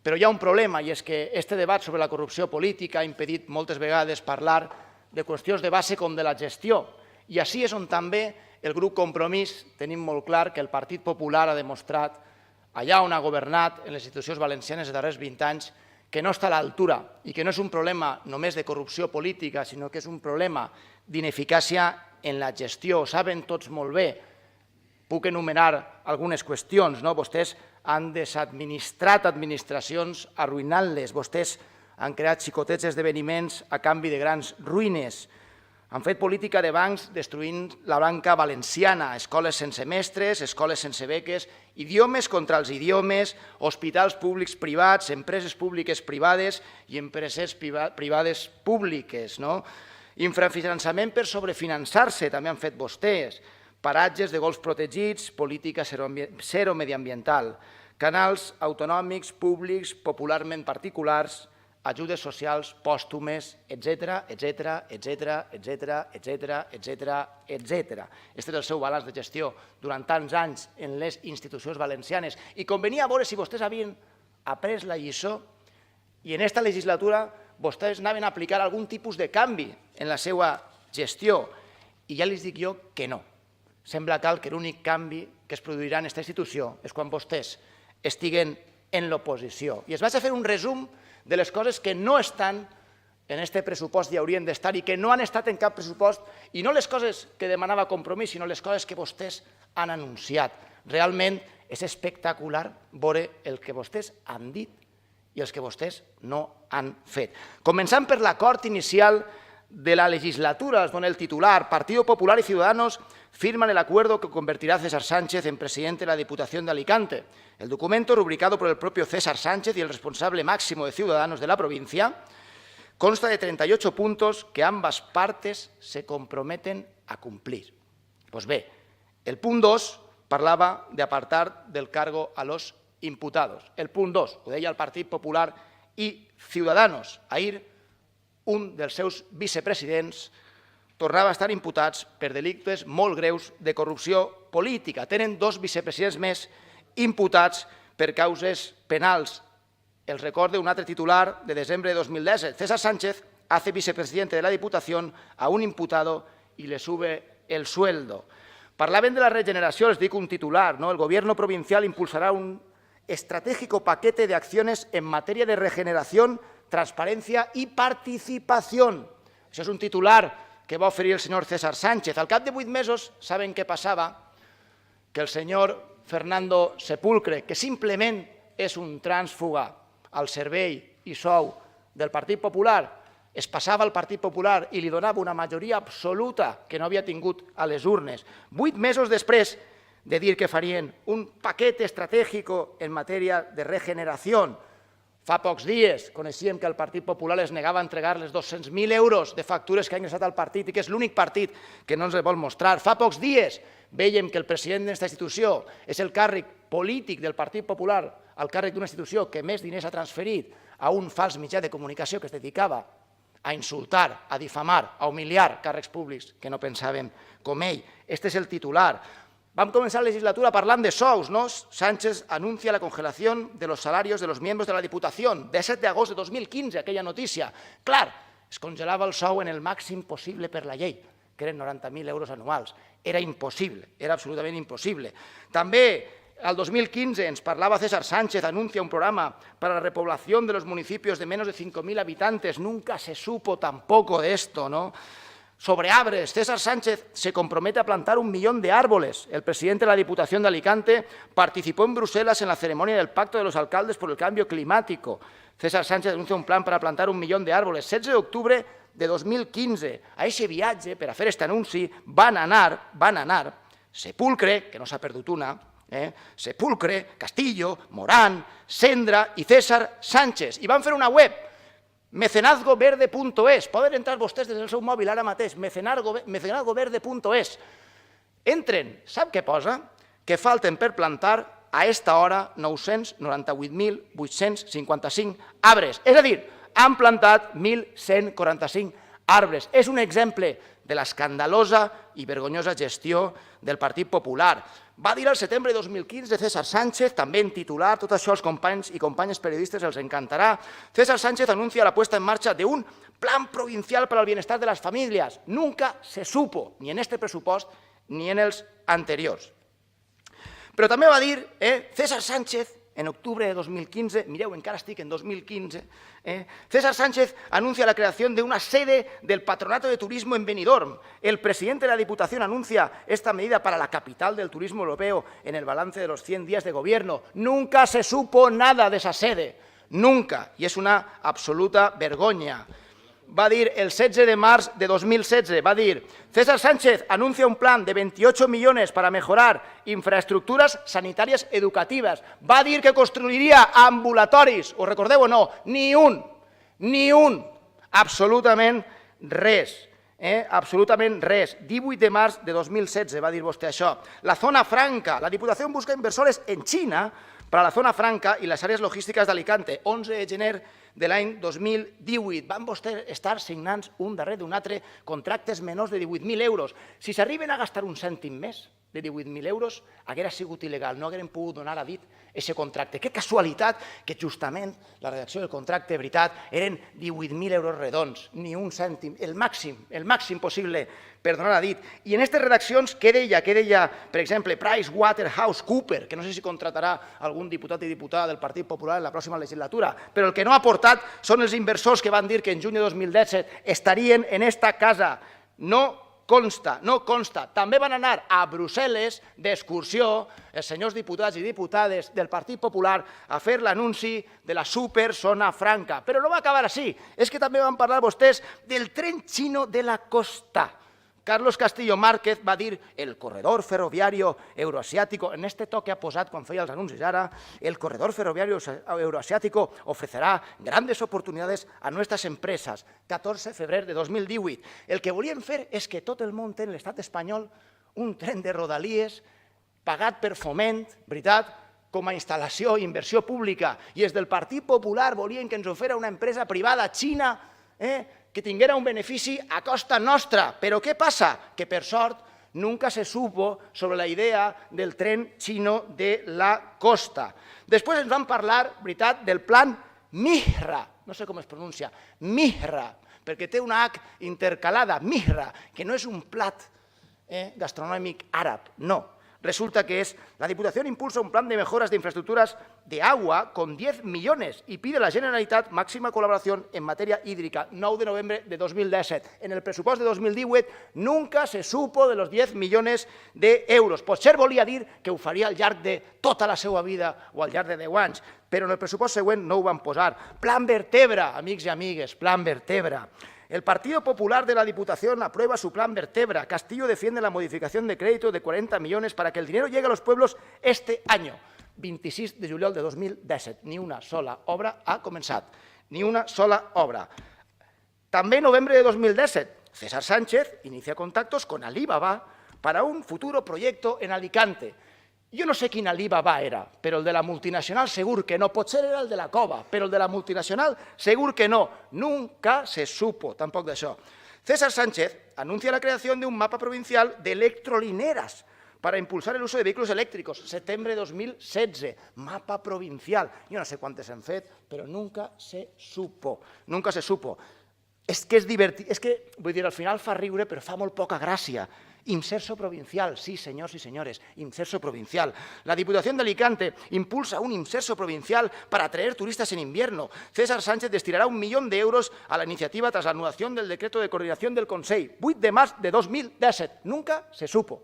Però hi ha un problema, i és que aquest debat sobre la corrupció política ha impedit moltes vegades parlar de qüestions de base com de la gestió. I així és on també el grup Compromís tenim molt clar que el Partit Popular ha demostrat, allà on ha governat, en les institucions valencianes els darrers 20 anys, que no està a l'altura i que no és un problema només de corrupció política, sinó que és un problema d'ineficàcia en la gestió. Ho saben tots molt bé. Puc enumerar algunes qüestions. Vostès han desadministrat administracions arruïnant-les. Vostès han creat xicotets esdeveniments a canvi de grans ruïnes. Han fet política de bancs destruint la banca valenciana, escoles sense mestres, escoles sense beques, idiomes contra els idiomes, hospitals públics privats, empreses públiques privades i empreses privades públiques. Infrafinançament per sobrefinançar-se, també han fet vostès. Paratges de golfs protegits, política zero mediambiental, canals autonòmics, públics, popularment particulars, ajudes socials pòstumes, etc. Aquest és el seu balanç de gestió durant tants anys en les institucions valencianes. I convenia veure si vostès havien après la lliçó i en aquesta legislatura vostès anaven a aplicar algun tipus de canvi en la seva gestió. I ja els dic jo que no. Sembla que l'únic canvi que es produirà en aquesta institució és quan vostès estiguen en l'oposició. I es va fer un resum de les coses que no estan en aquest pressupost i haurien d'estar i que no han estat en cap pressupost, i no les coses que demanava Compromís, sinó les coses que vostès han anunciat. Realment és espectacular veure el que vostès han dit i els que vostès no han fet. Començant per l'acord inicial de la legislatura, es dona el titular: Partido Popular y Ciudadanos firman el acuerdo que convertirá a César Sánchez en presidente de la Diputación de Alicante. El documento, rubricado por el propio César Sánchez y el responsable máximo de Ciudadanos de la provincia, consta de 38 puntos que ambas partes se comprometen a cumplir. Pues bé, el punt 2 parlava d'apartar del cargo a los imputados. El punt 2, ho deia el Partit Popular i Ciudadanos. Ahir, un dels seus vicepresidents tornava a estar imputats per delictes molt greus de corrupció política. Tenen 2 vicepresidents més imputats per causes penals. Els recorda un altre titular de desembre de 2017. César Sánchez hace vicepresidente de la Diputación a un imputado y le sube el sueldo. Parlaven de la regeneració, les dic un titular. El gobierno provincial impulsará un estratégico paquete de acciones en materia de regeneración, transparencia y participación. Això és un titular que va oferir el senyor César Sánchez. Al cap de 8 mesos, saben què passava? Que el senyor Fernando Sepulcre, que simplement és un trànsfuga al servei i sou del Partit Popular, es passava al Partit Popular i li donava una majoria absoluta que no havia tingut a les urnes. 8 mesos després de dir que farien un paquete estratégico en matèria de regeneració. Fa pocs dies coneixíem que el Partit Popular es negava a entregar les 200.000 euros de factures que ha ingressat al partit i que és l'únic partit que no ens vol mostrar. Fa pocs dies veiem que el president d'aquesta institució és el càrrec polític del Partit Popular, el càrrec d'una institució que més diners ha transferit a un fals mitjà de comunicació que es dedicava a insultar, a difamar, a humiliar càrrecs públics que no pensaven com ell. Este és el titular. Vam començar la legislatura parlant de sous, ¿no? Sánchez anuncia la congelación de los salarios de los miembros de la Diputación. 17 de agost de 2015, aquella notícia. Clar, es congelava el sou en el màxim possible per la llei, que eren 90.000 euros anuals. Era impossible, era absolutament impossible. També, al 2015, ens parlava César Sánchez, anuncia un programa para la repoblación de los municipios de menos de 5.000 habitantes. Nunca se supo tampoco de esto, ¿no? Sobre Arbres, César Sánchez se compromete a plantar 1 millón de árboles. El presidente de la Diputación de Alicante participó en Bruselas en la ceremonia del Pacto de los Alcaldes por el Cambio Climático. César Sánchez anuncia un plan para plantar 1 millón de árboles. 16 de octubre de 2015. A aquest viatge, per a fer aquest anunci, van anar Sepulcre, que no s'ha perdut una, Sepulcre, Castillo, Morán, Sendra i César Sánchez. I van fer una web, mecenazgoverde.es. Poden entrar vostès des del seu mòbil ara mateix, mecenazgoverde.es. Entren, sap què posa? Que falten per plantar a esta hora 998.855 arbres. És a dir, han plantat 1.145 arbres. És un exemple de l'escandalosa i vergonyosa gestió del Partit Popular. Va dir al setembre de 2015 César Sánchez, també en titular, tot això als companys i companyes periodistes els encantarà. César Sánchez anuncia la puesta en marcha de un plan provincial para el bienestar de las familias. Nunca se supo, ni en este presupuesto ni en els anteriors. Però també va dir César Sánchez, en octubre de 2015, mireu, encara estic en 2015, César Sánchez anuncia la creación de una sede del Patronato de Turismo en Benidorm. El presidente de la Diputación anuncia esta medida para la capital del turismo europeo en el balance de los 100 días de gobierno. Nunca se supo nada de esa sede, nunca, y es una absoluta vergonya. Va dir el 16 de març de 2016, va dir César Sánchez anuncia un plan de 28 millones para mejorar infraestructuras sanitarias educativas. Va dir que construiria ambulatoris, ho recordeu o no? Ni un, absolutament res. Absolutament res. 18 de març de 2016 va dir vostè això. La zona franca. La Diputación busca inversores en China para la zona franca y las áreas logísticas de Alicante. 11 de gener de l'any 2018. Van vostès estar signant un darrere d'un altre contractes menors de 18.000 euros. Si s'arriben a gastar un cèntim més de 18.000 euros, hauria sigut il·legal, no hagueren pogut donar a dit aquest contracte. Que casualitat que justament la redacció del contracte, de veritat, eren 18.000 euros redons, ni un cèntim, el màxim possible per donar a dit. I en aquestes redaccions, què deia, per exemple, PricewaterhouseCoopers, que no sé si contratarà algun diputat i diputada del Partit Popular en la pròxima legislatura, però el que no ha aportat són els inversors que van dir que en juny de 2017 estarien en esta casa. No consta. També van anar a Brussel·les d'excursió els senyors diputats i diputades del Partit Popular a fer l'anunci de la superzona franca. Però no va acabar així. És que també van parlar vostès del tren xino de la costa. Carlos Castillo Márquez va dir el corredor ferroviario euroasiático, en este to que ha posat quan feia els anuncis ara, el corredor ferroviario euroasiático ofrecerá grandes oportunidades a nuestras empresas. 14 de febrer de 2018. El que volien fer és que tot el món té en l'estat espanyol un tren de rodalies pagat per Foment, veritat, com a instal·lació i inversió pública. I els del Partit Popular volien que ens ho fera una empresa privada xina, que tinguera un benefici a costa nostra. Però què passa? Que, per sort, nunca se supo sobre la idea del tren xino de la costa. Després ens van parlar, veritat, del plan Mihra, no sé com es pronuncia, Mihra, perquè té una H intercalada, Mihra, que no és un plat gastronòmic àrab, no. Resulta que la Diputación impulsa un plan de mejoras de infraestructuras de agua con 10 millones y pide a la Generalitat máxima colaboración en materia hídrica. 9 de noviembre de 2017. En el presupuesto de 2018 nunca se supo de los 10 millones d'euros. Potser volia dir que ho faria al llarg de tota la seva vida o al llarg de 10 anys, però en el pressupost següent no ho van posar. Plan Vertebra, amics i amigues, Plan Vertebra. El Partido Popular de la Diputación aprueba su plan Vertebra. Castillo defiende la modificación de crédito de 40 millones para que el dinero llegue a los pueblos este año. 26 de juliol de 2017. Ni una sola obra ha començat. Ni una sola obra. També en novembre de 2017, César Sánchez inicia contactos con Alibaba para un futuro proyecto en Alicante. Jo no sé quin Alibaba era, però el de la multinacional segur que no. Potser era el de la cova, però el de la multinacional segur que no. Nunca se supo tampoc d'això. César Sánchez anuncia la creación de un mapa provincial de electrolineras para impulsar el uso de vehículos eléctricos. Setembre de 2016, mapa provincial. Jo no sé quantes han fet, però nunca se supo. Nunca se supo. És que és divertit, és que, vull dir, al final fa riure, però fa molt poca gràcia. Inserso provincial, sí, señores y señores, inserso provincial. La Diputación de Alicante impulsa un inserso provincial para atraer turistas en invierno. César Sánchez destinará 1 millón de euros a la iniciativa tras la anulación del decreto de coordinación del Consell. 8 de març de 2017. Nunca se supo.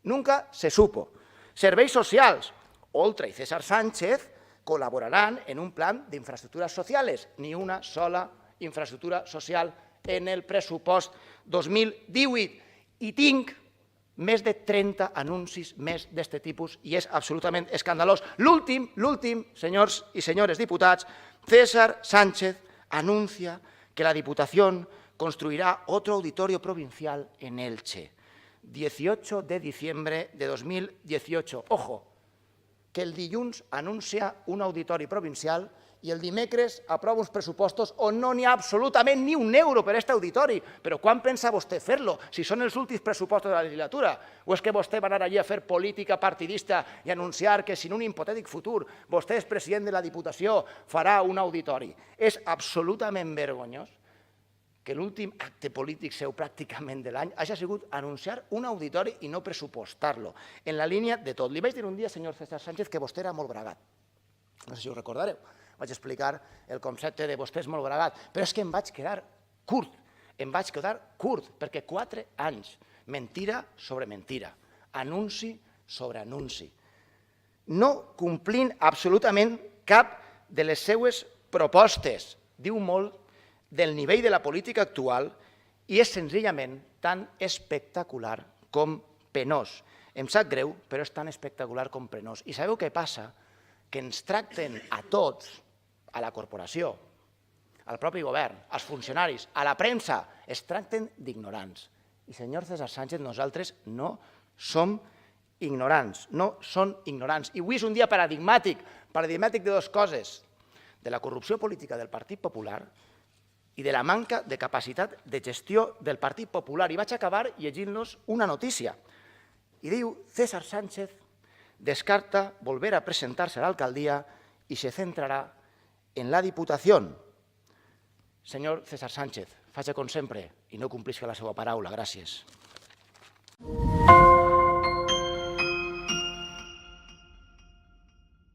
Nunca se supo. Serveis socials. Oltra y César Sánchez colaborarán en un plan de infraestructuras sociales. Ni una sola infraestructura social en el pressupost 2018. I tinc més de 30 anuncis més d'aquest tipus i és absolutament escandalós. L'últim, senyors i senyores diputats, César Sánchez anuncia que la Diputación construirá otro auditorio provincial en Elche. 18 de diciembre de 2018. Ojo, que el dilluns anuncia un auditori provincial i el dimecres aprova uns pressupostos on no n'hi ha absolutament ni un euro per a aquest auditori. Però quan pensa vostè fer-lo? Si són els últims pressupostos de la legislatura? O és que vostè va anar allí a fer política partidista i anunciar que si en un hipotètic futur vostè és president de la Diputació farà un auditori? És absolutament vergonyós que l'últim acte polític seu pràcticament de l'any hagi sigut anunciar un auditori i no pressupostar-lo, en la línia de tot. Li vaig dir un dia, senyor César Sánchez, que vostè era molt bragat. No sé si ho recordareu. Vaig explicar el concepte de vostè és molt bragat, però és que em vaig quedar curt, perquè 4 anys, mentira sobre mentira, anunci sobre anunci, no complint absolutament cap de les seues propostes. Diu molt del nivell de la política actual i és senzillament tan espectacular com penós. Em sap greu, però és tan espectacular com penós. I sabeu què passa? Que ens tracten a tots, a la corporació, al propi govern, als funcionaris, a la premsa, es tracten d'ignorants. I, senyor César Sánchez, nosaltres no som ignorants, no són ignorants. I avui és un dia paradigmàtic de dues coses, de la corrupció política del Partit Popular i de la manca de capacitat de gestió del Partit Popular. I vaig acabar llegint-los una notícia. I diu, César Sánchez descarta volver a presentarse a la alcaldía y se centrará en la Diputación. Senyor César Sánchez, faci com sempre i no complisca la seva paraula. Gràcies.